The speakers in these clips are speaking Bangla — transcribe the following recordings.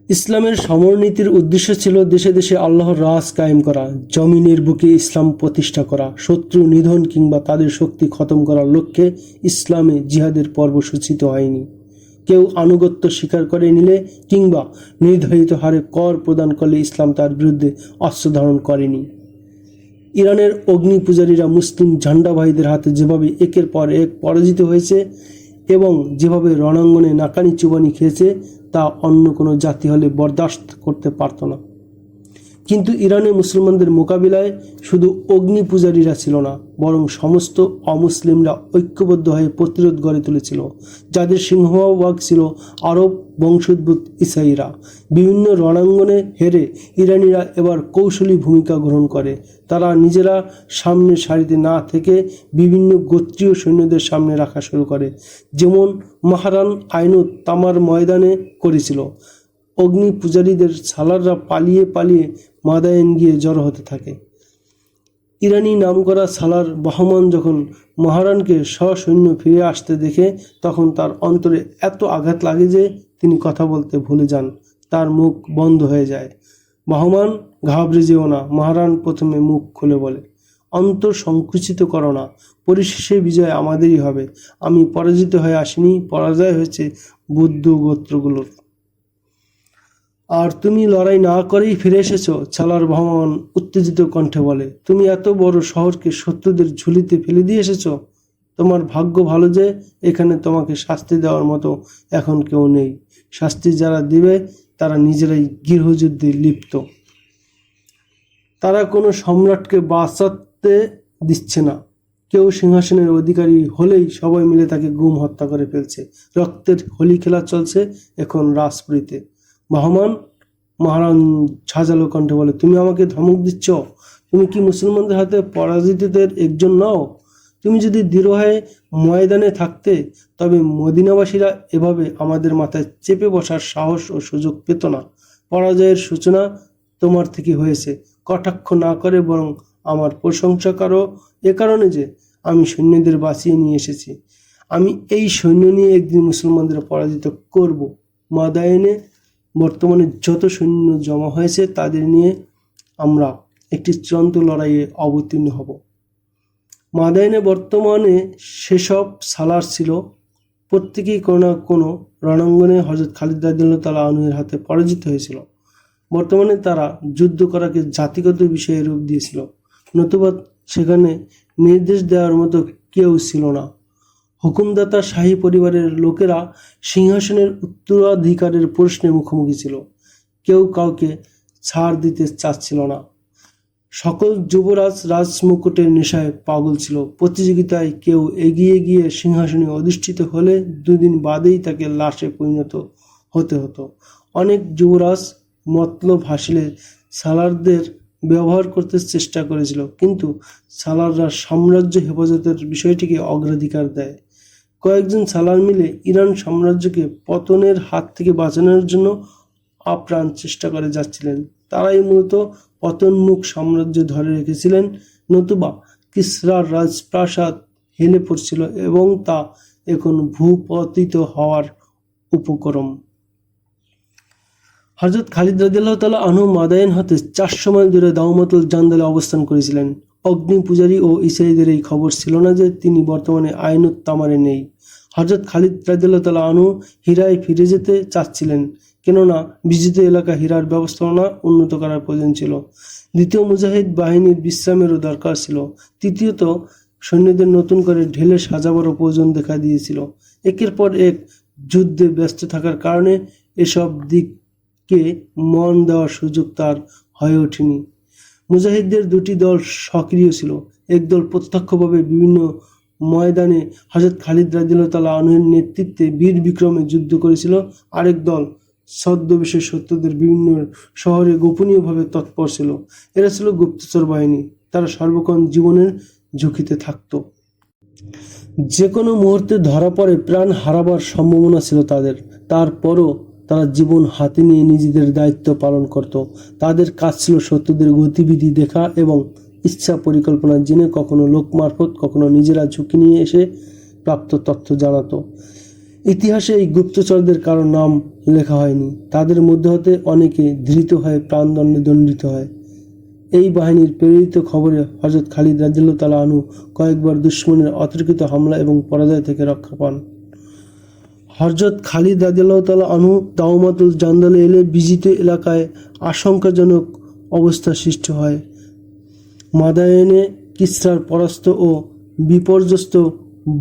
ইসলামের সমরনীতির উদ্দেশ্য ছিল দেশে দেশে আল্লাহর রাজ কায়েম করা, জমিনের বুকে ইসলাম প্রতিষ্ঠা করা, শত্রু নিধন কিংবা তাদের শক্তি খতম করার লক্ষ্যে ইসলামে জিহাদের পর্ব সূচিত হয়নি। কেউ আনুগত্য স্বীকার করে নিলে কিংবা নির্ধারিত হারে কর প্রদান করলে ইসলাম তার বিরুদ্ধে অস্ত্র ধারণ করেনি। ইরানের অগ্নি পূজারীরা মুসলিম ঝান্ডাবাহীদের হাতে যেভাবে একের পর এক পরাজিত হয়েছে এবং যেভাবে রণাঙ্গনে নাকানি চুবানি খেয়েছে তা অন্য কোনো জাতি হলে বরদাস্ত করতে পারত না। কিন্তু ইরানে মুসলমানদের মোকাবিলায় শুধু অগ্নি পূজারীরা ছিল না, বরং সমস্ত অমুসলিমরা ঐক্যবদ্ধ হয়ে প্রতিরোধ গড়ে তুলেছিল, যাদের সিংহভাগ ছিল আরব বংশোদ্ভূত ইসাইরা। বিভিন্ন রণাঙ্গনে হেরে ইরানিরা এবার কৌশলী ভূমিকা গ্রহণ করে। তারা নিজেরা সামনের সারিতে না থেকে বিভিন্ন গোত্রীয় সৈন্যদের সামনে রাখা শুরু করে, যেমন মাহরান আইনুত তামার ময়দানে করেছিল। অগ্নি পূজারীদের সালাররা পালিয়ে পালিয়ে মাদায়েন গিয়ে জড়ো হতে থাকে। ইরানি নামকরা সালার বহমান যখন মাহরানকে সসৈন্য ফিরে আসতে দেখে তখন তার অন্তরে এত আঘাত লাগে যে তিনি কথা বলতে ভুলে যান, তার মুখ বন্ধ হয়ে যায়। বহমান, ঘাবড়ে যেও না, মাহরান প্রথমে মুখ খুলে বলে। অন্তর সংকুচিত করো না, পরিশেষে বিজয় আমাদেরই হবে। আমি পরাজিত হয়ে আসিনি, পরাজয় হয়েছে বৌদ্ধ গোত্রগুলোর। আর তুমি লড়াই না করেই ফিরে এসেছো, ছালার বহমান উত্তেজিত কণ্ঠে বলে। তুমি এত বড় শহরকে শত্রুদের ঝুলিতে ফেলে দিয়ে এসেছো। তোমার ভাগ্য ভালো যে এখানে তোমাকে শাস্তি দেওয়ার মতো এখন কেউ নেই। শাস্তি যারা দিবে তারা নিজেরাই গৃহযুদ্ধে লিপ্ত। তারা কোনো সম্রাটকে বাঁচাতে দিচ্ছে না। কেউ সিংহাসনের অধিকারী হলেই সবাই মিলে তাকে গুম হত্যা করে ফেলছে। রক্তের হোলি খেলা চলছে এখন রাজপুরীতে। মাহরান ঝাঁঝালো কণ্ঠে বলে, তুমি আমাকে ধমক দিচ্ছ? তুমি কি মুসলমানদের হাতে পরাজিতদের একজন নও? তুমি যদি দৃঢ় হয়ে ময়দানে থাকতে তবে মদিনাবাসীরা এভাবে আমাদের মাথায় চেপে বসার সাহস ও সুযোগ পেত না। পরাজয়ের সূচনা তোমার থেকে হয়েছে। কটাক্ষ না করে বরং আমার প্রশংসা করো, এ কারণে যে আমি সৈন্যদের বাঁচিয়ে নিয়ে এসেছি। আমি এই সৈন্য নিয়ে একদিন মুসলমানদের পরাজিত করব। মাদায়েনে বর্তমানে যত সৈন্য জমা হয়েছে তাদের নিয়ে আমরা একটি চূড়ান্ত লড়াইয়ে অবতীর্ণ হব। মাদায়েনে বর্তমানে সেসব সালার ছিল, প্রত্যেকেই কোনো না কোনো রণাঙ্গনে হযরত খালিদ রাদিয়াল্লাহু তাআলা আনহু-এর হাতে পরাজিত হয়েছিল। বর্তমানে তারা যুদ্ধ করাকে জাতিগত বিষয়ে রূপ দিয়েছিল, নতুবা সেখানে নির্দেশ দেওয়ার মতো কেউ ছিল না। হুকুমদাতা শাহী পরিবারের লোকেরা সিংহাসনের উত্তরাধিকারের প্রশ্নে মুখোমুখি ছিল। কেউ কাউকে ছাড় দিতে চাচ্ছিল না। সকল যুবরাজ রাজমুকুটের নেশায় পাগল ছিল। প্রতিযোগিতায় কেউ এগিয়ে গিয়ে সিংহাসনে অধিষ্ঠিত হলে দুদিন বাদেই তাকে লাশে পরিণত হতে হতো। অনেক যুবরাজ মতলব হাসিলে সালারদের ব্যবহার করতে চেষ্টা করেছিল, কিন্তু সালাররা সাম্রাজ্য হেফাজতের বিষয়টিকে অগ্রাধিকার দেয়। কয়েকজন সালার মিলে ইরান সাম্রাজ্যকে পতনের হাত থেকে বাঁচানোর জন্য আপ্রাণ চেষ্টা করে যাচ্ছিলেন। তারাই মূলত পতনমুখ সাম্রাজ্য ধরে রেখেছিলেন, নতুবা কিসরার রাজপ্রাসাদ হেলে পড়ছিল এবং তা এখন ভূপতিত হওয়ার উপক্রম। হযরত খালিদ রাদিয়াল্লাহু তাআলা আনহু মাদায়েন হতে 400 মাইল দূরে দাওমাতুল জান্দালে অবস্থান করেছিলেন। অগ্নি পূজারী ও ইসাইদের এই খবর ছিল না যে তিনি বর্তমানে আইনুত তামারে নেই। হযরত খালিদ রাদিয়াল্লাহু তাআলা আনহু হীরায় ফিরে যেতে চাচ্ছিলেন, কেননা বিজিত এলাকা হীরার ব্যবস্থাপনা উন্নত করার প্রয়োজন ছিল। দ্বিতীয় মুজাহিদ বাহিনীর বিশ্রামেরও দরকার ছিল। তৃতীয়ত সৈন্যদের নতুন করে ঢেলে সাজাবারও প্রয়োজন দেখা দিয়েছিল। একের পর এক যুদ্ধে ব্যস্ত থাকার কারণে এসব দিককে মন দেওয়ার সুযোগ তার হয়ে ওঠেনি। মুজাহিদদের দুটি দল সক্রিয় ছিল। এক দল প্রত্যক্ষভাবে বিভিন্ন ময়দানে হযরত খালিদ রাদিয়াল্লাহু তাআলা আনহুর নেতৃত্বে বীর বিক্রমে যুদ্ধ করেছিল। আরেক দল ছদ্মবেশে শত্রুদের বিভিন্ন শহরে গোপনীয়ভাবে তৎপর ছিল। এরা ছিল গুপ্তচর বাহিনী। তারা সর্বক্ষণ জীবনের ঝুঁকিতে থাকত। যে কোনো মুহূর্তে ধরা পড়ে প্রাণ হারাবার সম্ভাবনা ছিল তাদের। তারপরও তারা জীবন হাতে নিয়ে নিজেদের দায়িত্ব পালন করত। তাদের কাজ ছিল শত্রুদের গতিবিধি দেখা এবং ইচ্ছা পরিকল্পনা জেনে কখনো লোক মারফত কখনো নিজেরা ঝুঁকি নিয়ে এসে প্রাপ্ত তথ্য জানাতো। ইতিহাসে এই গুপ্তচরদের কারো নাম লেখা হয়নি। তাদের মধ্যে হতে অনেকে ধৃত হয়ে প্রাণদণ্ডে দণ্ডিত হয়। এই বাহিনীর প্রেরিত খবরে হযরত খালিদ রাদিয়াল্লাহু তাআলা আনহু কয়েকবার দুশমনের অতর্কিত হামলা এবং পরাজয় থেকে রক্ষা পান। হযরত খালিদ রাদিয়াল্লাহু তাআলা আনহু দাওমাতুল জান্দালে এলে বিজিত এলাকায় আশঙ্কাজনক অবস্থা সৃষ্টি হয়। মাদায়েনে কিসরার পরাস্ত ও বিপর্যস্ত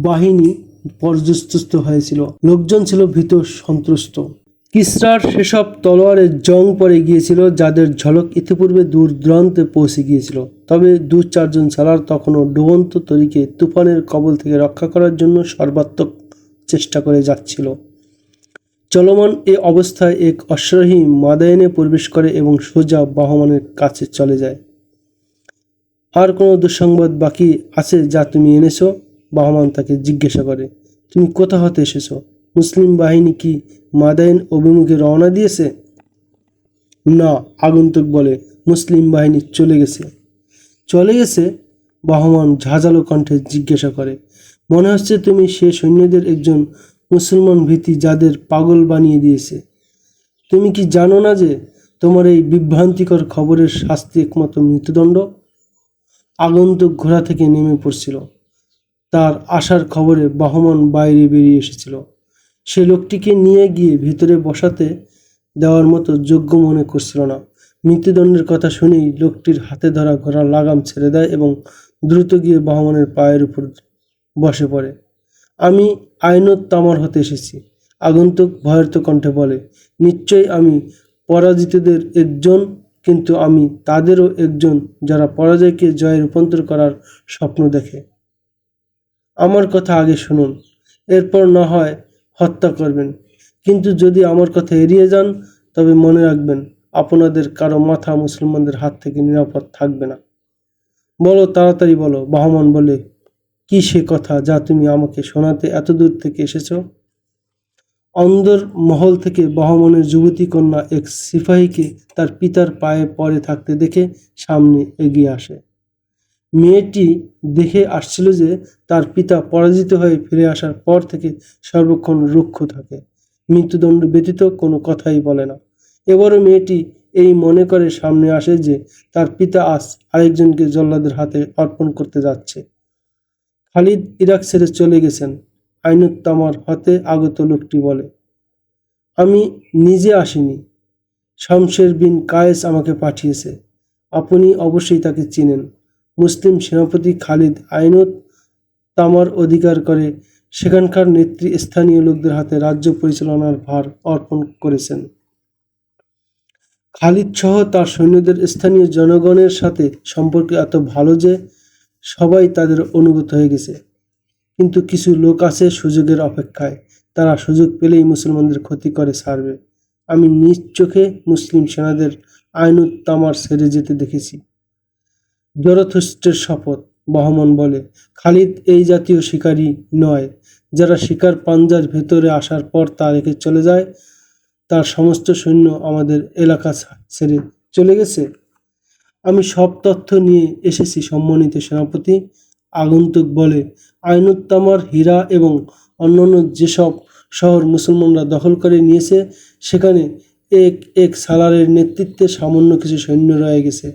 বাহিনী পর্যস্ত হয়েছিল। লোকজন ছিল ভীত সন্ত্রস্ত। কিসরার সেসব তলোয়ারের জং পড়ে গিয়েছিল যাদের ঝলক ইতিপূর্বে দূর দূরান্তে পৌঁছে গিয়েছিল। তবে 2-4 সালার তখনও ডুবন্ত তরীকে তুফানের কবল থেকে রক্ষা করার জন্য সর্বাত্মক চেষ্টা করে যাচ্ছিল। চলমান এ অবস্থায় এক অশ্বারোহী মাদায়েনে প্রবেশ করে এবং সোজা বাহমানের কাছে চলে যায়। আর কোনো দুঃসংবাদ বাকি আছে যা তুমি এনেছো? বাহমান তাকে জিজ্ঞাসা করে। তুমি কোথা হতে এসেছো? মুসলিম বাহিনী কি মাদায়েন অভিমুখে রওনা দিয়েছে? না, আগন্তুক বলে, মুসলিম বাহিনী চলে গেছে। চলে গেছে? বাহমান ঝাঁঝালো কণ্ঠে জিজ্ঞাসা করে। মনে হচ্ছে তুমি সে সৈন্যদের একজন, মুসলমান ভীতি যাদের পাগল বানিয়ে দিয়েছে। তুমি কি জানো না যে তোমার এই বিভ্রান্তিকর খবরের শাস্তি একমাত্র মৃত্যুদণ্ড? আগন্তুক ঘোড়া থেকে নেমে পড়ছিল। তার আসার খবরে বাহমান বাইরে বেরিয়ে এসেছিল। সে লোকটিকে নিয়ে গিয়ে ভিতরে বসাতে দেওয়ার মতো যোগ্য মনে করছিল না। মৃত্যুদণ্ডের কথা শুনেই লোকটির হাতে ধরা ঘোড়ার লাগাম ছেড়ে দেয় এবং দ্রুত গিয়ে বাহমানের পায়ের উপর বসে পড়ে। আমি আইনত তামার হতে এসেছি, আগন্তুক ভয়ার্ত কণ্ঠে বলে। নিশ্চয়ই আমি পরাজিতদের একজন, কিন্তু আমি তাদেরও একজন যারা পরাজয়কে জয়ে রূপান্তর করার স্বপ্ন দেখে। আমার কথা আগে শুনুন, এরপর না হয় হত্যা করবেন, কিন্তু যদি আমার কথা এড়িয়ে যান তবে মনে রাখবেন আপনাদের কারো মাথা মুসলমানদের হাত থেকে নিরাপদ থাকবে না। বলো, তাড়াতাড়ি বলো। বাহমান বলে, কি সে কথা যা তুমি আমাকে শোনাতে এত দূর থেকে এসেছো? অন্দর মহল থেকে বাহমানের যুবতী কন্যা এক সিপাহীকে তার পিতার পায়ে পড়ে থাকতে দেখে সামনে এগিয়ে আসে। মেয়েটি দেখে আসছিল যে তার পিতা পরাজিত হয়ে ফিরে আসার পর থেকে সর্বক্ষণ রুক্ষ থাকে, মৃত্যুদণ্ড ব্যতীত কোনো কথাই বলে না। এবারও মেয়েটি এই মনে করে সামনে আসে যে তার পিতা আজ আরেকজনকে জল্লাদের হাতে অর্পণ করতে যাচ্ছে। খালিদ ইরাক ছেড়ে চলে গেছেন, আইনুত তামার হাতে আগত লোকটি বলে। আমি নিজে আসিনি, শামশের বিন কায়েস আমাকে পাঠিয়েছে। আপনি অবশ্যই তাকে চিনেন। মুসলিম সেনাপতি খালিদ আইনুত তামার অধিকার করে সেখানকার নেতৃস্থানীয় লোকদের হাতে রাজ্য পরিচালনার ভার অর্পণ করেছেন। খালিদ সহ তার সৈন্যদের স্থানীয় জনগণের সাথে সম্পর্ক এত ভালো যে সবাই তাদের অনুগত হয়ে গেছে। কিন্তু কিছু লোক আছে সুযোগের অপেক্ষায়, তারা সুযোগ পেলেই মুসলমানদের ক্ষতি করে ছাড়বে। আমি নিজ চোখে মুসলিম সেনাদের আইনুত তামার ছেড়ে যেতে দেখেছি। জরথুস্ট্রের শপথ, বাহমান বলে। খালিদ এই জাতীয় শিকারী নয়, যারা শিকার পাঞ্জার ভেতরে আসার পর তা রেখে চলে যায়। তার সমস্ত সৈন্য আমাদের এলাকা ছেড়ে চলে গেছে। আমি সব তথ্য নিয়ে এসেছি সম্মানিত সেনাপতি, আগন্তুক বলে। আইনুত তামার হীরা এবং অন্যান্য যেসব শহর মুসলমানরা দখল করে নিয়েছে সেখানে এক এক সালারের নেতৃত্বে সামান্য কিছু সৈন্য রয়ে গেছে।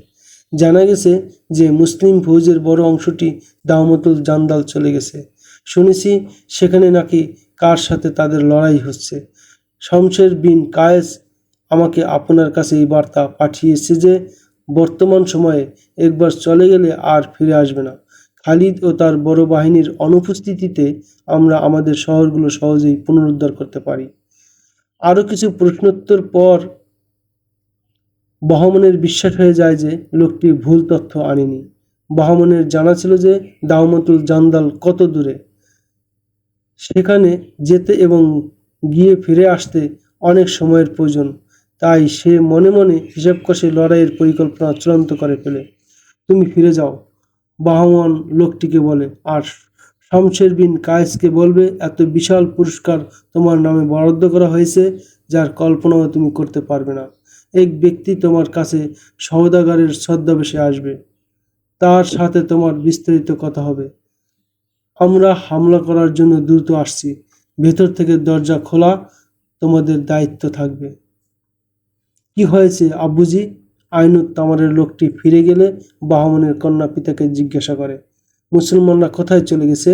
জানা গেছে যে মুসলিম ফৌজের বড় অংশটি দাওমাতুল জান্দাল চলে গেছে। শুনেছি সেখানে নাকি কার সাথে তাদের লড়াই হচ্ছে। শামশের বিন কায়েস আমাকে আপনার কাছে এই বার্তা পাঠিয়েছে যে বর্তমান সময়ে একবার চলে গেলে আর ফিরে আসবে না। খালিদ ও তার বড় বাহিনীর অনুপস্থিতিতে আমরা আমাদের শহরগুলো সহজেই পুনরুদ্ধার করতে পারি। আরও কিছু প্রশ্নোত্তর পর বাহমানের বিশ্বাস হয়ে যায় যে লোকটি ভুল তথ্য আনেনি। বাহমানের জানা ছিল যে দাওমাতুল জান্দাল কত দূরে। সেখানে যেতে এবং গিয়ে ফিরে আসতে অনেক সময়ের প্রয়োজন। তাই সে মনে মনে হিসাব কষে লড়াইয়ের পরিকল্পনা চূড়ান্ত করে ফেলে। তুমি ফিরে যাও, বাহমান লোকটিকে বলে, আর শামশের বিন কায়েসকে বলবে এত বিশাল পুরস্কার তোমার নামে বরাদ্দ করা হয়েছে যার কল্পনাও তুমি করতে পারবে না। এক ব্যক্তি তোমার কাছে সওদাগরের ছদ্মবেশে আসবে, তার সাথে তোমার বিস্তারিত কথা হবে। আমরা হামলা করার জন্য দ্রুত আসছি, ভেতর থেকে দরজা খোলা, তোমাদের দায়িত্ব থাকবে। কি হয়েছে আব্বুজি? আইনুত তামারের লোকটি ফিরে গেলে বাহমনের কন্যা পিতাকে জিজ্ঞাসা করে, মুসলমানরা কোথায় চলে গেছে?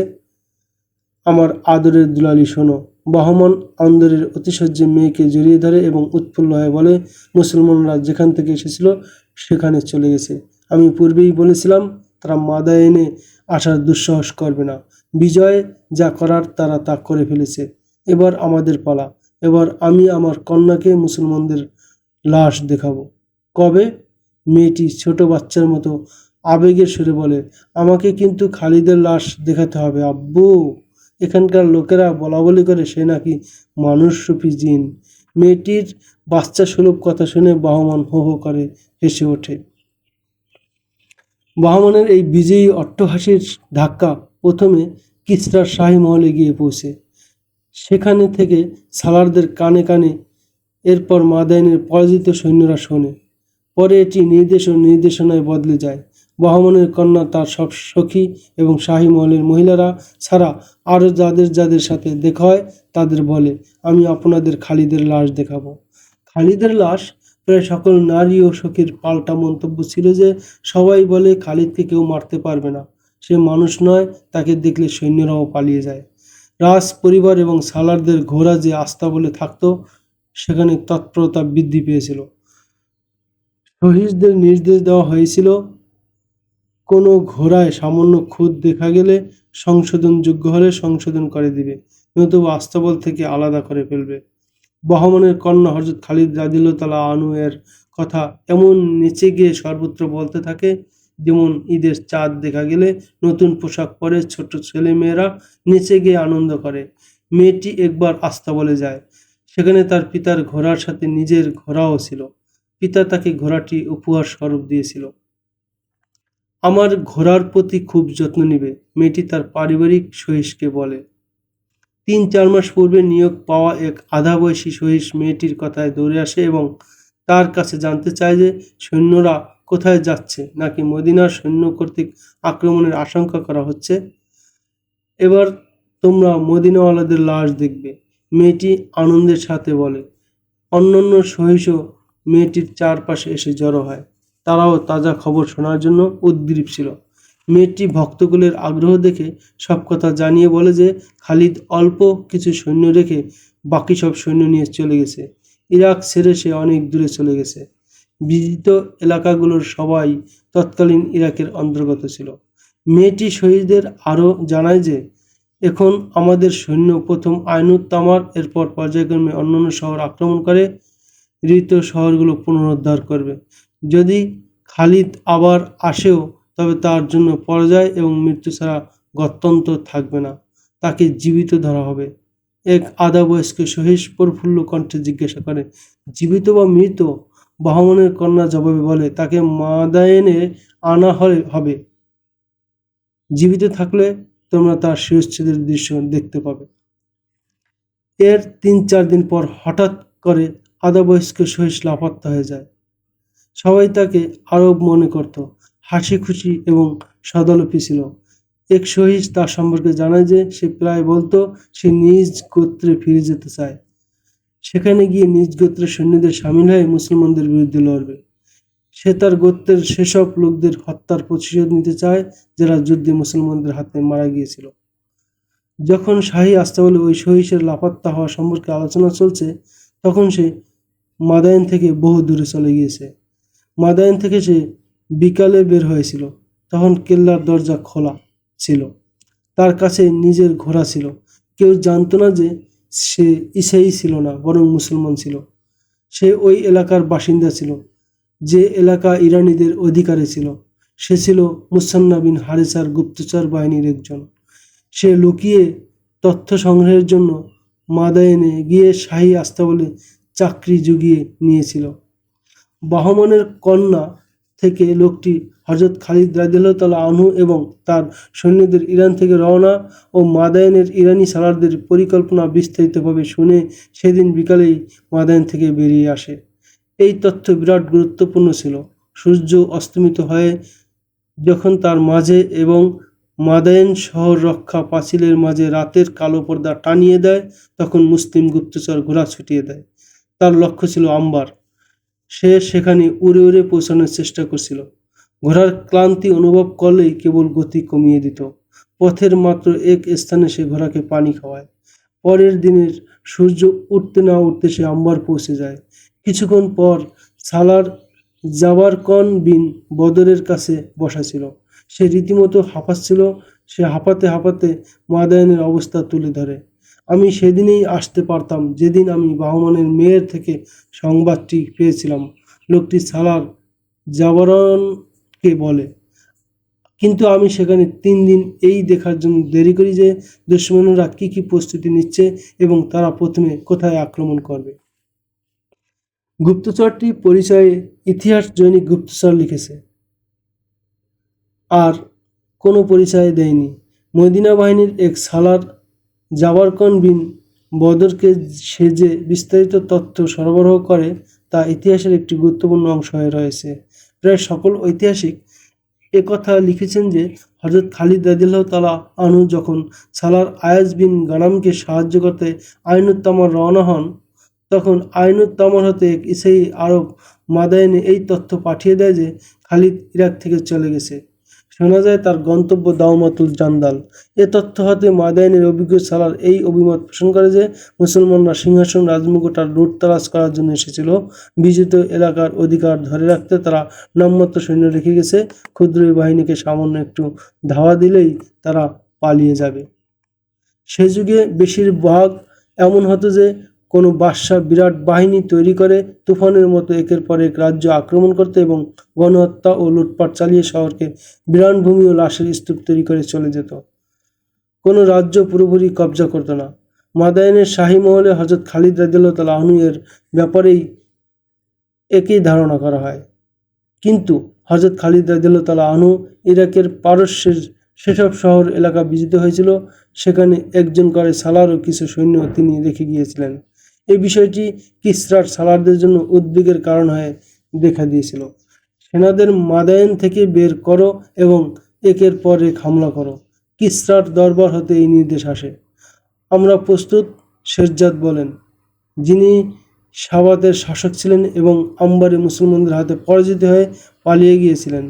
আমার আদরের দুলালি শোনো। বাহমন অন্দরের অতিশয্যে মেয়েকে জড়িয়ে ধরে এবং উৎফুল্ল হয়ে বলে, মুসলমানরা যেখান থেকে এসেছিল সেখানে চলে গেছে। আমি পূর্বেই বলেছিলাম তারা মাদায়েনে আসার দুঃসাহস করবে না। বিজয় যা করার তারা তা করে ফেলেছে। এবার আমাদের পালা। এবার আমি আমার কন্যাকে মুসলমানদের লাশ দেখাবো। কবে? মেয়েটি ছোট বাচ্চার মতো আবেগের সুরে বলে, আমাকে কিন্তু খালিদের লাশ দেখাতে হবে আব্বু। এখানকার লোকেরা বলাবলি করে সে নাকি মানুষরূপী জিন। মেয়েটির বাচ্চা সুলভ কথা শুনে বাহমান হো হো করে হেসে ওঠে। বাহমানের এই বিজয়ী অট্টহাসির ধাক্কা প্রথমে কিসরার শাহী মহলে গিয়ে পৌঁছে। সেখানে থেকে সালারদের কানে কানে এরপর মাদাইনের পরাজিত সৈন্যরা শোনে। পরে এটি নির্দেশ ও নির্দেশনায় বদলে যায়। বাহমনের কন্যা তার সব সখী এবং শাহী মহলের মহিলারা ছাড়া আরও যাদের যাদের সাথে দেখা হয় তাদের বলে, আমি আপনাদের খালিদের লাশ দেখাবো। খালিদের লাশ? প্রায় সকল নারী ও সখীর পাল্টা মন্তব্য ছিল যে সবাই বলে খালিদকে কেউ মারতে পারবে না, সে মানুষ নয়, তাকে দেখলে সৈন্যরাও পালিয়ে যায়। রাজ পরিবার এবং সালারদের ঘোড়া যে আস্তাবলে থাকতো সেখানে তৎপরতা বৃদ্ধি পেয়েছিল। শহীদদের নির্দেশ দেওয়া হয়েছিল কোনো ঘোড়ায় সামান্য খুঁত দেখা গেলে সংশোধনযোগ্য হলে সংশোধন করে দিবে, নতুবা আস্তাবল থেকে আলাদা করে ফেলবে। বহমনের কন্যা হযরত খালিদ রাদিয়াল্লাহু তাআলা আনহু এর কথা এমন নেচে গিয়ে সর্বত্র বলতে থাকে যেমন ঈদের চাঁদ দেখা গেলে নতুন পোশাক পরে ছোট ছেলে মেয়েরা নেচে গিয়ে আনন্দ করে। মেয়েটি একবার আস্তাবলে যায়। সেখানে তার পিতার ঘোড়ার সাথে নিজের ঘোড়াও ছিল। পিতা তাকে ঘোড়াটি উপহার স্বরূপ দিয়েছিল। আমার ঘোড়ার প্রতি খুব যত্ন নিবে, মেয়েটি তার পারিবারিক সহিসকে বলে। ৩-৪ মাস পূর্বে নিয়োগ পাওয়া এক আধা বয়সী সহিস মেয়েটির কথায় দৌড়ে আসে এবং তার কাছে জানতে চায় যে সৈন্যরা কোথায় যাচ্ছে, নাকি মদিনার সৈন্য কর্তৃক আক্রমণের আশঙ্কা করা হচ্ছে। এবার তোমরা মদিনাওয়ালাদের লাশ দেখবে, মেয়েটি আনন্দের সাথে বলে। অন্যান্য সহিসও মেয়েটির চারপাশে এসে জড়ো হয়। তারাও তাজা খবর শোনার জন্য উদ্গ্রীব ছিল। মেয়েটি ভক্তকুলের আগ্রহ দেখে সব কথা জানিয়ে বলে যে খালিদ অল্প কিছু সৈন্য রেখে বাকি সব সৈন্য নিয়ে চলে গেছে। ইরাক ছেড়ে সে অনেক দূরে চলে গেছে। বিজিত এলাকাগুলোর সবাই তৎকালীন ইরাকের অন্তর্গত ছিল। মেয়েটি শহীদদের আরও জানায় যে এখন আমাদের সৈন্য প্রথম আইনুত তামার, এরপর পর্যায়ক্রমে অন্যান্য শহর আক্রমণ করে হৃত শহরগুলো পুনরুদ্ধার করবে। যদি খালিদ আবার আসেও তবে তার জন্য পরাজয় এবং মৃত্যু ছাড়া গত্যন্তর থাকবে না, তাকে জীবিত ধরা হবে। এক আধা বয়স্ক সহিস প্রফুল্ল কণ্ঠে জিজ্ঞাসা করে, জীবিত বা মৃত? বাহমনের কন্যা জবাবে বলে, তাকে মাদায়েনে আনা হবে। জীবিত থাকলে তোমরা তার শিরচ্ছেদের দৃশ্য দেখতে পাবে। এর ৩-৪ দিন পর হঠাৎ করে আধা বয়স্ক সহিস লাপাত্তা হয়ে যায়। সবাই তাকে আরব মনে করত, হাসি খুশি এবং সদালপী ছিল। এক সহিস তার সম্পর্কে জানায় যে সে প্রায় বলতো সে নিজ গোত্রে ফিরে যেতে চায়। সেখানে গিয়ে নিজ গোত্রের সৈন্যদের সামিল হয়ে মুসলমানদের বিরুদ্ধে লড়বে। সে তার গোত্রের সেসব লোকদের হত্যার প্রতিশোধ নিতে চায় যারা যুদ্ধে মুসলমানদের হাতে মারা গিয়েছিল। যখন শাহী আস্তাবলে ওই সহিসের লাপাত্তা হওয়া সম্পর্কে আলোচনা চলছে তখন সে মাদায়েন থেকে বহু দূরে চলে গিয়েছে। মাদায়েন থেকে সে বিকালে বের হয়েছিল, তখন কেল্লার দরজা খোলা ছিল। তার কাছে নিজের ঘোড়া ছিল। কেউ জানত না যে সে ঈসাই ছিল না, বরং মুসলমান ছিল। সে ওই এলাকার বাসিন্দা ছিল যে এলাকা ইরানিদের অধিকারে ছিল। সে ছিল মুসান্না বিন হারিসার গুপ্তচর বাহিনীর একজন। সে লুকিয়ে তথ্য সংগ্রহের জন্য মাদায়েনে গিয়ে শাহী আস্তাবলে চাকরি জুগিয়ে নিয়েছিল। বাহমনের কন্যা থেকে লোকটি হযরত খালিদ রাদিয়াল্লাহু তাআলা আনহু এবং তার সৈন্যদের ইরান থেকে রওনা ও মাদায়েনের ইরানি সালারদের পরিকল্পনা বিস্তারিতভাবে শুনে সেদিন বিকালেই মাদায়েন থেকে বেরিয়ে আসে। এই তথ্য বিরাট গুরুত্বপূর্ণ ছিল। সূর্য অস্তমিত হয়ে যখন তার মাঝে এবং মাদায়েন শহর রক্ষা পাঁচিলের মাঝে রাতের কালো পর্দা টানিয়ে দেয়, তখন মুসলিম গুপ্তচর ঘোড়া ছুটিয়ে দেয়। তার লক্ষ্য ছিল আম্বার। সে সেখানে উড়ে উড়ে পৌঁছানোর চেষ্টা করছিল। ঘোড়ার ক্লান্তি অনুভব করলেই কেবল গতি কমিয়ে দিত। পথের মাত্র এক স্থানে সে ঘোড়াকে পানি খাওয়ায়। পরের দিনের সূর্য উঠতে না উঠতে সে আম্বার পৌঁছে যায়। কিছুক্ষণ পর সালার জাবারকন বিন বদরের কাছে বসা ছিল। সে রীতিমতো হাঁপাচ্ছিল। সে হাঁপাতে হাঁপাতে মাদায়েনের অবস্থা তুলে ধরে। আমি সেদিনেই আসতে পারতাম যেদিন আমি বাহমানের মেয়ের থেকে সংবাদটি পেয়েছিলাম, লোকটি সালার জাবারনকে বলে। কিন্তু আমি সেখানে 3 দিন এই দেখার জন্য দেরি করি যে দুশমনরা কি প্রস্তুতি নিচ্ছে এবং তারা প্রথমে কোথায় আক্রমণ করবে। গুপ্তচরটি পরিচয়ে ইতিহাস জৈনিক গুপ্তচর লিখেছে, আর কোনো পরিচয় দেয়নি। মদিনা বাহিনীর এক সালার জাবারকন বিন বদরকে সে যে বিস্তারিত তথ্য সরবরাহ করে তা ইতিহাসের একটি গুরুত্বপূর্ণ অংশ হয়ে রয়েছে। প্রায় সকল ঐতিহাসিক একথা লিখেছেন যে হযরত খালিদ রাদিয়াল্লাহু তাআলা আনহু যখন সালার আয়াজ বিন গানামকে সাহায্য করতে আইনুত তামার রওনা হন, তখন আইনুত তামার হতে এক ইসাই আরব মাদায়েনে এই তথ্য পাঠিয়ে দেয় যে খালিদ ইরাক থেকে চলে গেছে। শোনা যায় তার গন্তব্য দাওমাতুল জান্দাল। এ তথ্য হতে মাদায়েনের অভিজ্ঞ সালার এই অভিমত পোষণ করে যে মুসলমানরা সিংহাসন রাজমুকুট আর লুটতরাজ করার জন্য এসেছিল। বিজিত এলাকার অধিকার ধরে রাখতে তারা নামমাত্র সৈন্য রেখে গেছে। ক্ষুদ্র এই বাহিনীকে সামান্য একটু ধাওয়া দিলেই তারা পালিয়ে যাবে। সে যুগে বেশিরভাগ এমন হতো যে কোনো বাদশাহ বিরাট বাহিনী তৈরি করে তুফানের মতো একের পর এক রাজ্য আক্রমণ করতে এবং গণহত্যা ও লুটপাট চালিয়ে শহরকে বিরানভূমি ও লাশের স্তূপ তৈরি করে চলে যেত। কোনো রাজ্য পুরোপুরি কবজা করতো না। মাদায়েনের শাহী মহলে হযরত খালিদ রাদিয়াল্লাহু তাআলা আনহু এর ব্যাপারেই একই ধারণা করা হয়। কিন্তু হযরত খালিদ রাদিয়াল্লাহু তাআলা আনহু ইরাকের পারস্যের সেসব শহর এলাকা বিজিত হয়েছিল, সেখানে একজন করে সালার ও কিছু সৈন্য তিনি রেখে গিয়েছিলেন। এই বিষয়টি কিসরার সালারদের জন্য উদ্বেগের কারণ হয়ে দেখা দিয়েছিল। সেনাদের মাদায়েন থেকে বের করো এবং একের পর এক হামলা করো। কিসরার দরবার হতে এই নির্দেশ আসে। আমরা প্রস্তুত, শেরজাদ বলেন, যিনি সাবাতের শাসক ছিলেন এবং আম্বারে মুসলমানদের হাতে পরাজিত হয়ে পালিয়ে গিয়েছিলেন।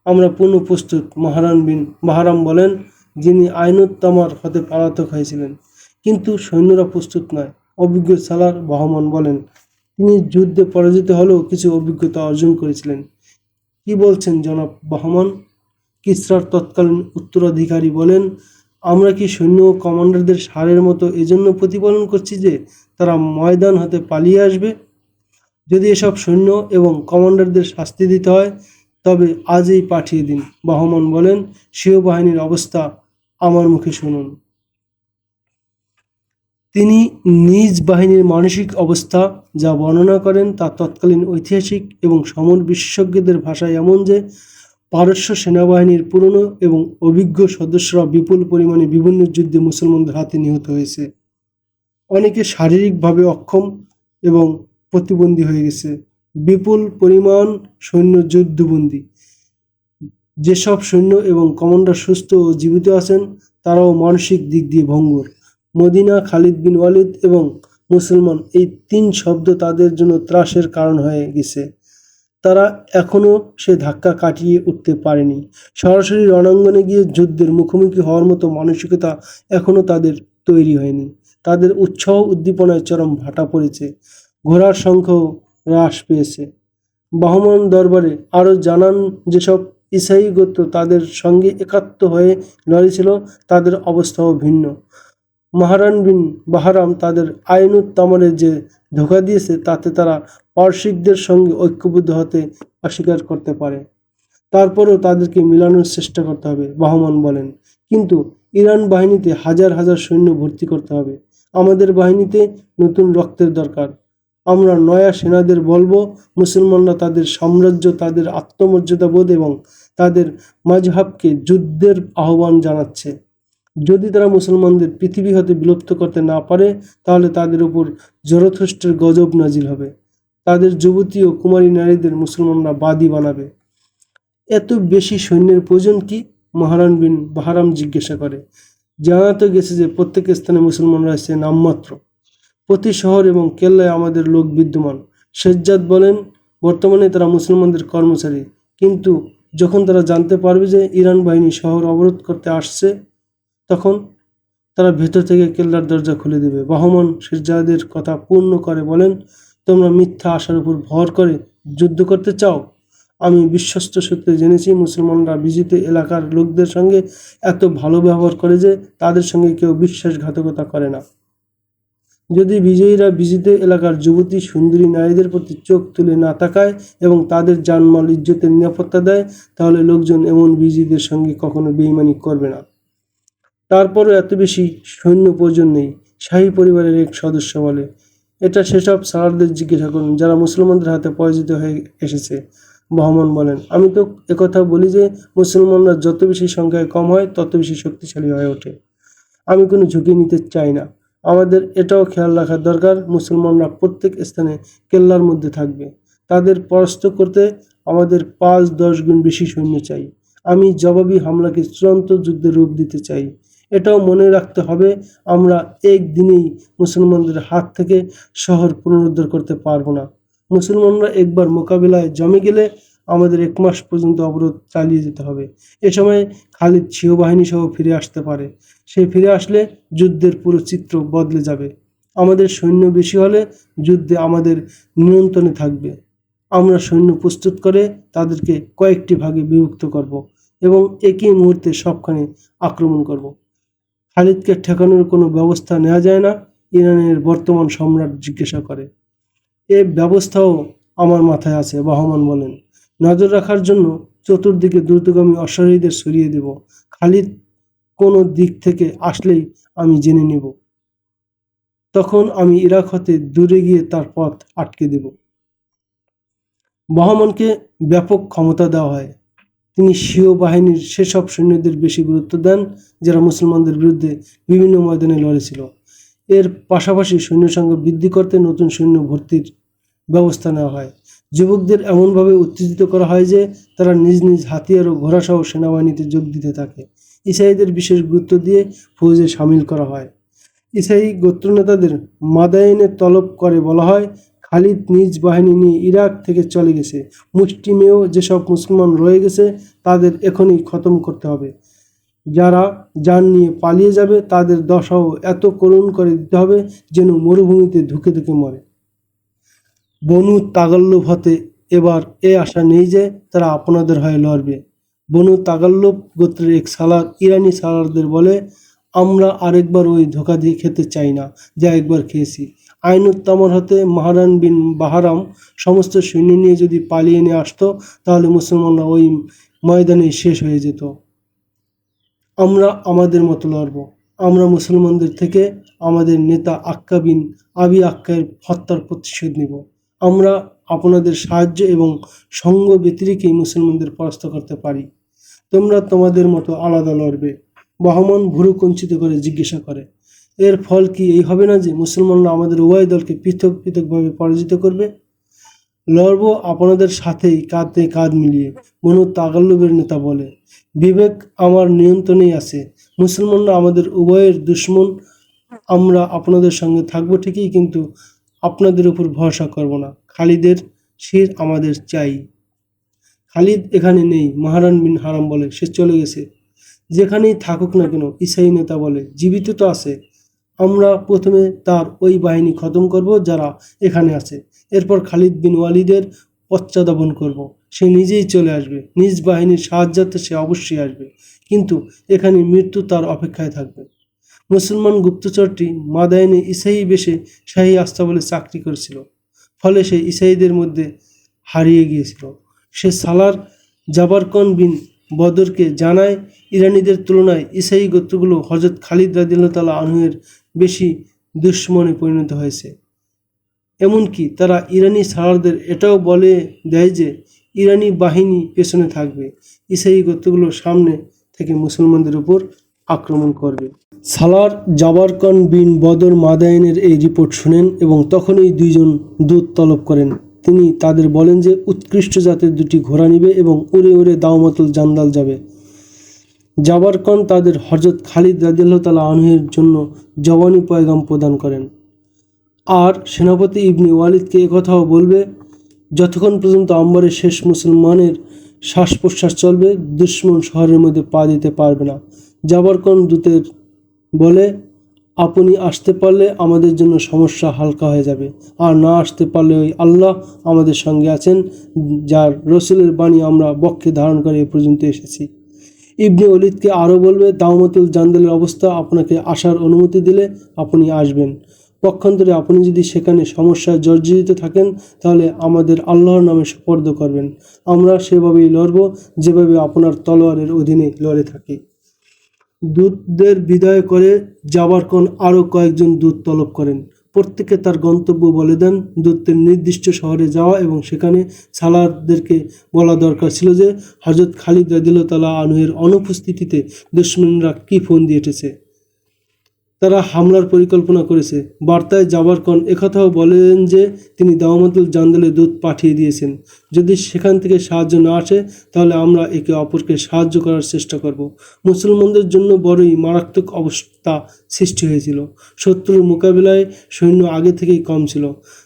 আমরা পূর্ণ প্রস্তুত, মাহরান বিন বাহরাম বলেন, যিনি আইনুত তামার হতে পলাতক হয়েছিলেন। কিন্তু সৈন্যরা প্রস্তুত নয়। অভিজ্ঞ সালার বহমান বলেন, তিনি যুদ্ধে পরাজিত হলেও কিছু অভিজ্ঞতা অর্জন করেছিলেন। কি বলছেন জনাব বহমান? কিসরার তৎকালীন উত্তরাধিকারী বলেন, আমরা কি সৈন্য ও কমান্ডারদের ষাঁড়ের মতো এজন্য প্রতিপালন করছি যে তারা ময়দান হতে পালিয়ে আসবে? যদি এসব সৈন্য এবং কমান্ডারদের শাস্তি দিতে হয় তবে আজই পাঠিয়ে দিন। বহমান বলেন, স্বীয় বাহিনীর অবস্থা আমার মুখে শুনুন। তিনি নিজ বাহিনীর মানসিক অবস্থা যা বর্ণনা করেন তা তৎকালীন ঐতিহাসিক এবং সমর বিশেষজ্ঞদের ভাষায় এমন যে পারস্য সেনাবাহিনীর পুরনো এবং অভিজ্ঞ সদস্যরা বিপুল পরিমাণে বিভিন্ন যুদ্ধে মুসলমানদের হাতে নিহত হয়েছে। অনেকে শারীরিকভাবে অক্ষম এবং প্রতিবন্ধী হয়ে গেছে। বিপুল পরিমাণ সৈন্য যুদ্ধবন্দী। যেসব সৈন্য এবং কমান্ডার সুস্থ ও জীবিত আছেন তারাও মানসিক দিক দিয়ে ভঙ্গুর। মদিনা, খালিদ বিন ওয়ালিদ এবং মুসলমান, এই 3 শব্দ তাদের জন্য ত্রাসের কারণ হয়ে গেছে। তারা এখনও সে ধাক্কা কাটিয়ে উঠতে পারেনি। সরাসরি রণাঙ্গনে গিয়ে যুদ্ধের মুখোমুখি হওয়ার মতো মানসিকতা এখনও তাদের তৈরি হয়নি। তাদের উৎসাহ উদ্দীপনায় চরম ভাটা পড়েছে। ঘোড়ার সংখ্যাও হ্রাস পেয়েছে। বহমান দরবারে আরও জানান, যেসব ইসাই গোত্র তাদের সঙ্গে একাত্ম হয়ে লড়েছিল তাদের অবস্থাও ভিন্ন। মাহরান বিন বাহরাম তাদের আইনুত তামারে যে ধোঁকা দিয়েছে তাতে তারা পারসিকদের সঙ্গে ঐক্যবদ্ধ হতে অস্বীকার করতে পারে। তারপরেও তাদেরকে মিলানোর চেষ্টা করতে হবে, বহমান বলেন। কিন্তু ইরান বাহিনীতে হাজার হাজার সৈন্য ভর্তি করতে হবে। আমাদের বাহিনীতে নতুন রক্তের দরকার। আমরা নয়া সেনাদের বলবো, মুসলমানরা তাদের সাম্রাজ্য, তাদের আত্মমর্যাদাবোধ এবং তাদের মাযহাবকে যুদ্ধের আহ্বান জানাচ্ছে। যদি তারা মুসলমানদের পৃথিবী হতে বিলুপ্ত করতে না পারে তাহলে তাদের উপর জরথুস্টের গজব নাজিল হবে। তাদের যুবতী ও কুমারী নারীদের মুসলমানরা বাদী বানাবে। এত বেশি সৈন্যের প্রয়োজন কি? মাহরান বিন বাহারাম জিজ্ঞাসা করে। জানাতে গেছে যে প্রত্যেক স্থানে মুসলমানরা এসে নামমাত্র, প্রতি শহর এবং কেল্লায় আমাদের লোক বিদ্যমান। সেজ্জাদ বলেন, বর্তমানে তারা মুসলমানদের কর্মচারী, কিন্তু যখন তারা জানতে পারবে যে ইরান বাহিনী শহর অবরোধ করতে আসছে, তখন তারা ভেতর থেকে কেল্লার দরজা খুলে দেবে। বহমান সেজ্জাদের কথা পূর্ণ করে বলেন, তোমরা মিথ্যা আশার উপর ভর করে যুদ্ধ করতে চাও? আমি বিশ্বস্ত সূত্রে জেনেছি মুসলমানরা বিজিত এলাকার লোকদের সঙ্গে এত ভালো ব্যবহার করে যে তাদের সঙ্গে কেউ বিশ্বাসঘাতকতা করে না। যদি বিজয়ীরা বিজিত এলাকার যুবতী সুন্দরী নারীদের প্রতি চোখ তুলে না তাকায় এবং তাদের জানমাল ইজ্জতের নিরাপত্তা দেয়, তাহলে লোকজন এমন বিজয়ীদের সঙ্গে কখনো বেইমানি করবে না। তারপরও এত বেশি সৈন্য প্রয়োজন নেই, শাহী পরিবারের এক সদস্য বলে। এটা সেসব সালারদের জিজ্ঞাসা করুন যারা মুসলমানদের হাতে পরাজিত হয়ে এসেছে। বহমান বলেন, আমি তো একথা বলি যে মুসলমানরা যত বেশি সংখ্যায় কম হয় তত বেশি শক্তিশালী হয়ে ওঠে। আমি কোনো ঝুঁকি নিতে চাই না। আমাদের এটাও খেয়াল রাখার দরকার, মুসলমানরা প্রত্যেক স্থানে কেল্লার মধ্যে থাকবে। তাদের পরাস্ত করতে আমাদের 5-10 গুণ বেশি সৈন্য চাই। আমি জবাবি হামলাকে চূড়ান্ত যুদ্ধের রূপ দিতে চাই। এটাও মনে রাখতে হবে, আমরা একদিনেই মুসলমানদের হাত থেকে শহর পুনরুদ্ধার করতে পারবো না। মুসলমানরা একবার মোকাবিলায় জমে গেলে আমাদের 1 মাস পর্যন্ত অবরোধ চালিয়ে যেতে হবে। এ সময় খালিদ স্বীয় বাহিনী সহ ফিরে আসতে পারে। সে ফিরে আসলে যুদ্ধের পুরো চিত্র বদলে যাবে। আমাদের সৈন্য বেশি হলে যুদ্ধে আমাদের নিয়ন্ত্রণে থাকবে। আমরা সৈন্য প্রস্তুত করে তাদেরকে কয়েকটি ভাগে বিভক্ত করব এবং একই মুহূর্তে সবখানে আক্রমণ করব। খালিদকে ঠেকানোর কোনো ব্যবস্থা নেওয়া যায় না? ইরানের বর্তমান সম্রাট জিজ্ঞাসা করে। এ ব্যবস্থাও আমার মাথায় আছে, বহমান বলেন। নজর রাখার জন্য চতুর্দিকে দ্রুতগামী অশ্বারোহীদের সরিয়ে দেব। খালিদ কোনো দিক থেকে আসলেই আমি জেনে নেব। তখন আমি ইরাক হতে দূরে গিয়ে তার পথ আটকে দেব। বহমানকে ব্যাপক ক্ষমতা দেওয়া হয়। তিনি স্বীয় বাহিনীর সেসব সৈন্যদের বেশি গুরুত্ব দেন যারা মুসলমানদের বিরুদ্ধে বিভিন্ন ময়দানে লড়েছিল। এর পাশাপাশি সৈন্য সংখ্যা বৃদ্ধি করতে নতুন সৈন্য ভর্তির ব্যবস্থা নেওয়া হয়। যুবকদের এমনভাবে উত্তেজিত করা হয় যে তারা নিজ নিজ হাতিয়ার ও ঘোড়াসহ সেনাবাহিনীতে যোগ দিতে থাকে। ইসাইদের বিশেষ গুরুত্ব দিয়ে ফৌজে সামিল করা হয়। ইসাই গোত্রনেতাদের মাদায়েনে তলব করে বলা হয়, খালিদ নিজ বাহিনী নিয়ে ইরাক থেকে চলে গেছে। মুষ্টিমেয় যেসব মুসলমান রয়ে গেছে তাদের এখনই খতম করতে হবে। যারা যান নিয়ে পালিয়ে যাবে তাদের দশাও এত করুণ করে দিতে হবে যেন মরুভূমিতে ধুকে ধুকে মরে। বনু তাগাল্লুব হতে এবার এ আশা নেই যে তারা আপনাদের হয়ে লড়বে। বনু তাগাল্লুব গোত্রের এক সালার ইরানি সালারদের বলে, আমরা আরেকবার ওই ধোঁকা দিয়ে খেতে চাই না যা একবার খেয়েছি। আইনুত্তামর হতে মাহরান বিন বাহারাম সমস্ত সৈন্য নিয়ে যদি পালিয়ে নিয়ে আসতো তাহলে মুসলমানরা ওই ময়দানে শেষ হয়ে যেত। আমরা আমাদের মতো লড়ব। আমরা মুসলমানদের থেকে আমাদের নেতা আক্কা বিন আবি আক্কার হত্যার প্রতিশোধ নিব। আমরা আপনাদের সাহায্য এবং সঙ্গ ব্যতিরেকেই মুসলমানদের পরাস্ত করতে পারি। তোমরা তোমাদের মতো আলাদা লড়বে। বহমান ভুরু কুঞ্চিত করে জিজ্ঞাসা করে, এর ফল কি এই হবে না যে মুসলমানরা আমাদের উভয় দলকে পৃথক পৃথকভাবে পরাজিত করবে? লড়ব আপনাদের সাথেই কাঁধে কাঁধ মিলিয়ে, বনু তাগাল্লুবের নেতা বলে। বিবেক আমার নিয়ন্ত্রণেই আছে। মুসলমানরা আমাদের উভয়ের দুশ্মন। আমরা আপনাদের সঙ্গে থাকবো ঠিকই, কিন্তু আপনাদের উপর ভরসা করব না। খালিদের শির আমাদের চাই। খালিদ এখানে নেই, মাহরান বিন হারাম বলে। সে চলে গেছে। যেখানেই থাকুক না কেন, ইসাই নেতা বলে, জীবিত তো আছে। আমরা প্রথমে তার ওই বাহিনী খতম করব যারা এখানে আছে। এরপর খালিদ বিন ওয়ালিদের পশ্চাদাপন করব। সে নিজেই চলে আসবে। নিজ বাহিনীর সাহায্যার্থে সে অবশ্যই আসবে, কিন্তু এখানে মৃত্যু তার অপেক্ষায় থাকবে। মুসলমান গুপ্তচরটি মাদায়েনে ইসাই বেশে শাহী আস্তাবলে চাকরি করেছিল, ফলে সে ইসাইদের মধ্যে হারিয়ে গিয়েছিল। সে সালার জাবারকন বিন বদরকে জানায়, ইরানিদের তুলনায় ইসাই গোত্রগুলো হযরত খালিদ রাদিয়াল্লাহু তাআলা আনহুর বেশি দুশমনে পরিণত হয়েছে। এমনকি তারা ইরানি সালারদের এটাও বলে দেয় যে ইরানি বাহিনী পেছনে থাকবে, ইসাই গোত্রগুলো সামনে থেকে মুসলমানদের উপর আক্রমণ করবে। সালার জাবারকন বিন বদর মাদায়েনের এই রিপোর্ট শুনেন এবং তখনই 2 জন দূত তলব করেন। তিনি তাদের বলেন যে উৎকৃষ্ট জাতের 2টি ঘোড়া নিবে এবং উড়ে উড়ে দাওমাতুল জান্দাল যাবে। জাবারকন তাদের হযরত খালিদ রাদিয়াল্লাহু তাআলা আনহুর জন্য জবানি পয়গাম প্রদান করেন। আর সেনাপতি ইবনে ওয়ালিদকে একথাও বলবে, যতক্ষণ পর্যন্ত আম্বরের শেষ মুসলমানের শ্বাস প্রশ্বাস চলবে, দুশমন শহরের মধ্যে পা দিতে পারবে না। জাবারকন দূতের বলে, আপনি আসতে পারলে আমাদের জন্য সমস্যা হালকা হয়ে যাবে, আর না আসতে পারলে ওই আল্লাহ আমাদের সঙ্গে আছেন, যার রসুলের বাণী আমরা বক্ষে ধারণ করে এ পর্যন্ত এসেছি। ইবনে ওলিদকে আরও বলবে, দাওমাতুল জান্দালের অবস্থা আপনাকে আসার অনুমতি দিলে আপনি আসবেন। পক্ষান্তরে আপনি যদি সেখানে সমস্যায় জর্জরিত থাকেন, তাহলে আমাদের আল্লাহর নামে সুপর্দ করবেন, আমরা সেভাবেই লড়ব যেভাবে আপনার তলোয়ারের অধীনে লড়ে থাকি। দূতদের বিদায় করে জাবারকন আরও কয়েকজন দূত তলব করেন। প্রত্যেকে তার গন্তব্য বলে দেন। দূতদের নির্দিষ্ট শহরে যাওয়া এবং সেখানে সালারদেরকে বলা দরকার ছিল যে হযরত খালিদ রাদিয়াল্লাহু তাআলা আনহুর অনুপস্থিতিতে দুশমনরা কি ফোন দিয়ে এসেছে, তারা হামলার পরিকল্পনা করেছে। বার্তায় জাবারকন একথাও বলেন যে তিনি দাওমাতুল জান্দালে দূত পাঠিয়ে দিয়েছেন। যদি সেখান থেকে সাহায্য না আসে, তাহলে আমরা একে অপরকে সাহায্য করার চেষ্টা করব। মুসলমানদের জন্য বড়ই মারাত্মক অবস্থা সৃষ্টি হয়েছিল। শত্রুর মোকাবিলায় সৈন্য আগে থেকেই কম ছিল,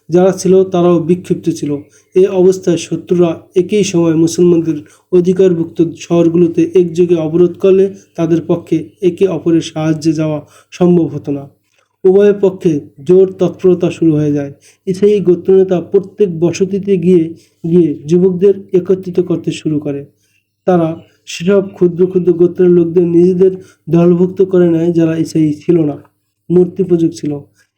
যারা ছিল তারাও বিক্ষিপ্ত ছিল। এ অবস্থায় শত্রুরা একই সময় মুসলমানদের অধিকারভুক্ত শহরগুলোতে একযোগে অবরোধ করলে তাদের পক্ষে একে অপরের সাহায্যে যাওয়া সম্ভব হতো না। উভয় পক্ষে জোর তৎপরতা শুরু হয়ে যায়। এই গোত্রনেতা প্রত্যেক বসতিতে গিয়ে গিয়ে যুবকদের একত্রিত করতে শুরু করে। তারা সেসব ক্ষুদ্র ক্ষুদ্র গোত্রের লোকদের নিজেদের দলভুক্ত করে নেয় যারা ইসাই ছিল না, মূর্তি পূজক ছিল।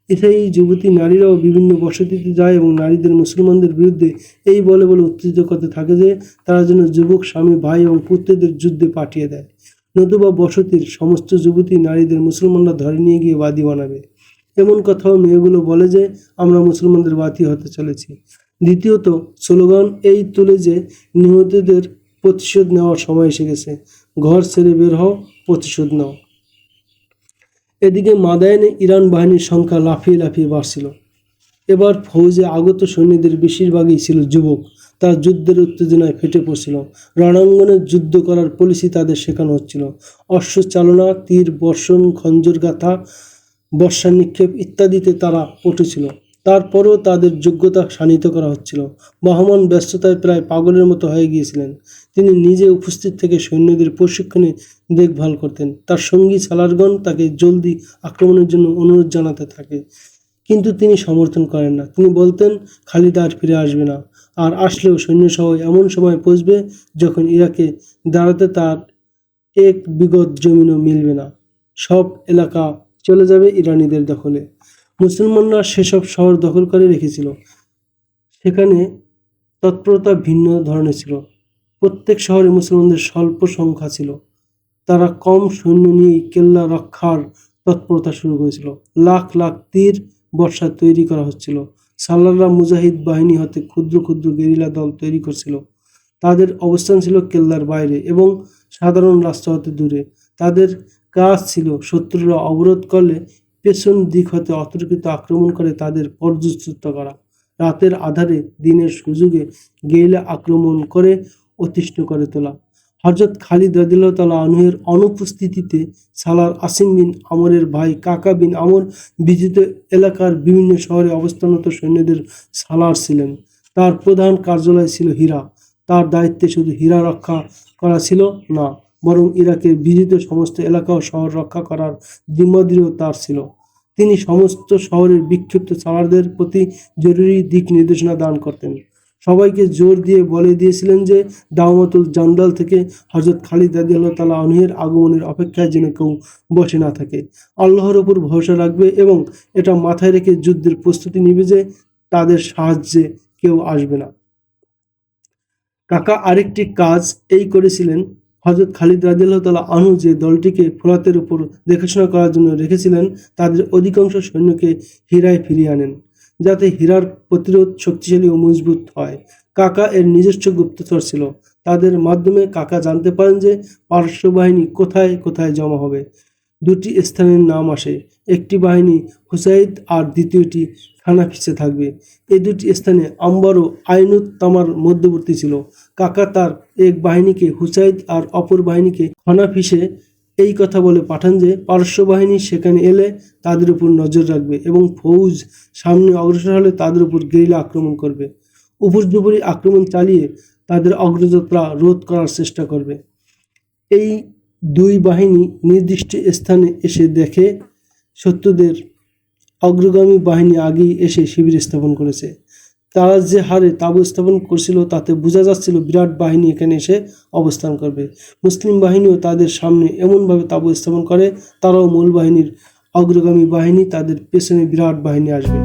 ইসাই যুবতী নারীরাও বিভিন্ন বসতিতে যায় এবং নারীদের মুসলমানদের বিরুদ্ধে এই বলে বলে উত্তেজিত করতে থাকে যে তারা যেন যুবক স্বামী ভাই এবং পুত্রদের যুদ্ধে পাঠিয়ে দেয়, নতুবা বসতির সমস্ত যুবতী নারীদের মুসলমানরা ধরে নিয়ে গিয়ে বাদী বানাবে। এমন কথাও মেয়েগুলো বলে যে আমরা মুসলমানদের বাদী হতে চলেছি। দ্বিতীয়ত স্লোগান এই তুলে যে নিহতদের প্রতিশোধ নেওয়ার সময় এসে গেছে, ঘর ছেড়ে বের হও, প্রতিশোধ নাও। এদিকে মাদায়েনে ইরান বাহিনীর সংখ্যা লাফিয়ে লাফিয়ে বাড়ছিল। এবার ফৌজে আগত সৈন্যদের বেশিরভাগই ছিল যুবক। তারা যুদ্ধের উত্তেজনায় ফেটে পড়ছিল। রণাঙ্গনে যুদ্ধ করার পলিসি তাদের শেখানো হচ্ছিল। অশ্ব চালনা, তীর বর্ষণ, খঞ্জর গাথা, বর্ষা নিক্ষেপ ইত্যাদিতে তারা পটু ছিল। তারপরও তাদের যোগ্যতা শানিত করা হচ্ছিল। বহমান ব্যস্ততায় প্রায় পাগলের মতো হয়ে গিয়েছিলেন। তিনি নিজে উপস্থিত থেকে সৈন্যদের প্রশিক্ষণে দেখভাল করতেন। তার সঙ্গী সালারগণ তাকে জলদি আক্রমণের জন্য অনুরোধ জানাতে থাকে, কিন্তু তিনি সমর্থন করেন না। তিনি বলতেন খালিদ আর ফিরে আসবে না, আর আসলেও সৈন্যসহ এমন সময় পৌঁছবে যখন ইরাকে দাঁড়াতে তার এক বিগত জমিনও মিলবে না। সব এলাকা চলে যাবে ইরানিদের দখলে। মুসলমানরা সেসব শহর দখল করে রেখেছিল। সেখানে তৎপরতা ভিন্ন ধরনের ছিল। প্রত্যেক শহরে মুসলমানদের স্বল্প সংখ্যা ছিল। তারা কম সৈন্য নিয়েই কেল্লা রক্ষার তৎপরতা শুরু করেছিল। লাখ লাখ তীর বর্ষা তৈরি করা হচ্ছিল। সাল্লাররা মুজাহিদ বাহিনী হতে ক্ষুদ্র ক্ষুদ্র গেরিলা দল তৈরি করছিল। তাদের অবস্থান ছিল কেল্লার বাইরে এবং সাধারণ রাস্তা হতে দূরে। তাদের কাজ ছিল শত্রুরা অবরোধ করলে পেছন দিক হতে অতর্কিত আক্রমণ করে তাদের পর্যুচ্যুত করা। রাতের আধারে দিনের সুযোগে গেরিলা আক্রমণ করে অতিষ্ঠ করে তোলা। হযরত খালিদ রাদিয়াল্লাহু তাআলা আনহুর অনুপস্থিতিতে সালার আসিম বিন আমরের ভাই কাকা বিন আমর বিজিত এলাকার বিভিন্ন শহরে অবস্থানরত সৈন্যদের সালার ছিলেন। তার প্রধান কার্যালয় ছিল হীরা। তার দায়িত্বে শুধু হীরা রক্ষা করা ছিল না, বরং ইরাকের বিজিত সমস্ত এলাকা ও শহর রক্ষা করার জিম্মাদারিও তার ছিল। তিনি সমস্ত শহরের বিক্ষিপ্ত সালারদের প্রতি জরুরি দিক নির্দেশনা দান করতেন। সবাইকে জোর দিয়ে বলে দিয়েছিলেন যে দাওমাতুল জান্দাল থেকে হযরত খালিদ রাদিয়াল্লাহু তাআলা আনহুর আগমনের অপেক্ষায় যেন কেউ বসে না থাকে। আল্লাহর উপর ভরসা রাখবে এবং এটা মাথায় রেখে যুদ্ধের প্রস্তুতি নিবে যে তাদের সাহায্যে কেউ আসবে না। কাকা আরেকটি কাজ এই করেছিলেন। হযরত খালিদ রাদিয়াল্লাহু তাআলা আনহু যে দলটিকে ফোরাতের উপর দেখাশোনা করার জন্য রেখেছিলেন, তাদের অধিকাংশ সৈন্যকে হীরায় ফিরিয়ে আনেন, যাতে হীরার প্রতিরোধ শক্তিশালী ও মজবুত হয়। কাকা এর নিজস্ব গুপ্তচর ছিল। তাদের মাধ্যমে কাকা জানতে পারেন যে পারস্য বাহিনী কোথায় কোথায় জমা হবে। দুটি স্থানের নাম আসে। একটি বাহিনী হুসাইদ আর দ্বিতীয়টি খানাফিসে থাকবে। এই দুটি স্থানে আম্বার ও আইনুত তামার মধ্যবর্তী ছিল। কাকাতার এক বাহিনীকে হুসাইদ আর অপর বাহিনীকে হানাফিসে এই কথা বলে পাঠান যে পারস্য বাহিনী সেখানে এলে তাদের উপর নজর রাখবে এবং ফৌজ সামনে অগ্রসর হলে তাদের উপর গেরিলা আক্রমণ করবে। উপর্যুপরি আক্রমণ চালিয়ে তাদের অগ্রযাত্রা রোধ করার চেষ্টা করবে। এই দুই বাহিনী নির্দিষ্ট স্থানে এসে দেখে শত্রুদের অগ্রগামী বাহিনী আগেই এসে শিবির স্থাপন করেছে। তারা যে হারে তাঁবু স্থাপন করছিল তাতে বোঝা যাচ্ছিল বিরাট বাহিনী এখানে এসে অবস্থান করবে। মুসলিম বাহিনীও তাদের সামনে এমনভাবে তাঁবু স্থাপন করে, তারাও মূল বাহিনীর অগ্রগামী বাহিনী, তাদের পেছনে বিরাট বাহিনী আসবে।